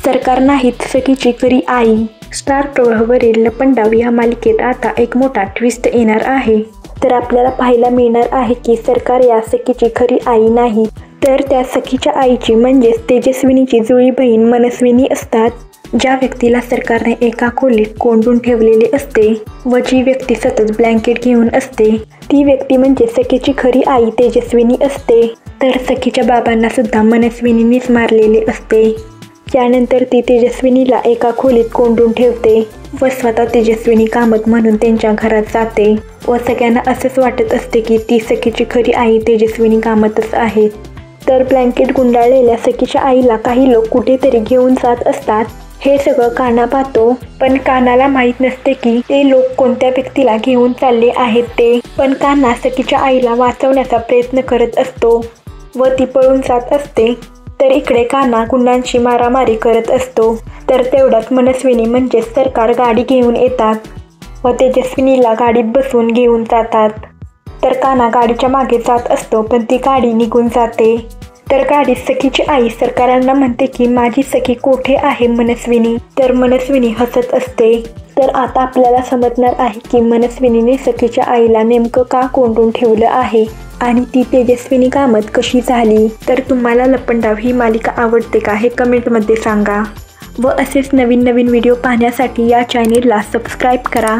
सरकार नाहीत सखीची खरी आई. स्टार प्रवाहवरील लपंडाव या मालिकेत आता एक मोठा ट्विस्ट येणार आहे. तर आपल्याला पाहायला मिळणार आहे की सरकार या सखीची खरी आई नाही, तर त्या सखीच्या आईची म्हणजेच तेजस्विनीची जुळी बहीण मनस्विनी असतात, ज्या व्यक्तीला सरकारने एका खोलीत कोंडून ठेवलेले असते व जी व्यक्ती सतत ब्लँकेट घेऊन असते ती व्यक्ती म्हणजे सखीची खरी आई तेजस्विनी असते. तर सखीच्या बाबांना सुद्धा मनस्विनीनेच मारलेले असते. त्यानंतर ती तेजस्विनीला एका खोलीत कोंडून ठेवते व स्वतः तेजस्विनी कामत म्हणून त्यांच्या घरात जाते व सगळ्यांना असंच वाटत असते की ती सखीची खरी आई तेजस्विनी कामतच आहे. तर ब्लँकेट गुंडाळलेल्या सखीच्या आईला काही लोक कुठेतरी घेऊन जात असतात. हे सगळं कान्हा पाहतो, पण कान्हाला माहीत नसते की ते लोक कोणत्या व्यक्तीला घेऊन चालले आहेत ते. पण कान्हा सखीच्या आईला वाचवण्याचा प्रयत्न करत असतो व ती पळून जात असते. तर इकडे कान्हा गुंडांशी मारामारी करत असतो. तर तेवढ्यात मनस्विनी म्हणजे सरकार गाडी घेऊन येतात व तेजस्विनीला गाडीत बसून घेऊन जातात. तर कान्हा गाडीच्या मागे जात असतो, पण ती गाडी निघून जाते. तर गाडीत सखीची आई सरकारांना म्हणते की माझी सखी कोठे आहे मनस्विनी. तर मनस्विनी हसत असते. तर आता आपल्याला समजणार आहे की मनस्विनीने सखीच्या आईला नेमकं का कोंडून ठेवलं आहे आणि ती तेजस्विनी कामत कशी झाली. तर तुम्हाला लपंडाव ही मालिका आवडते का हे कमेंटमध्ये सांगा व असेच नवीन नवीन व्हिडिओ पाहण्यासाठी या चॅनेलला सबस्क्राईब करा.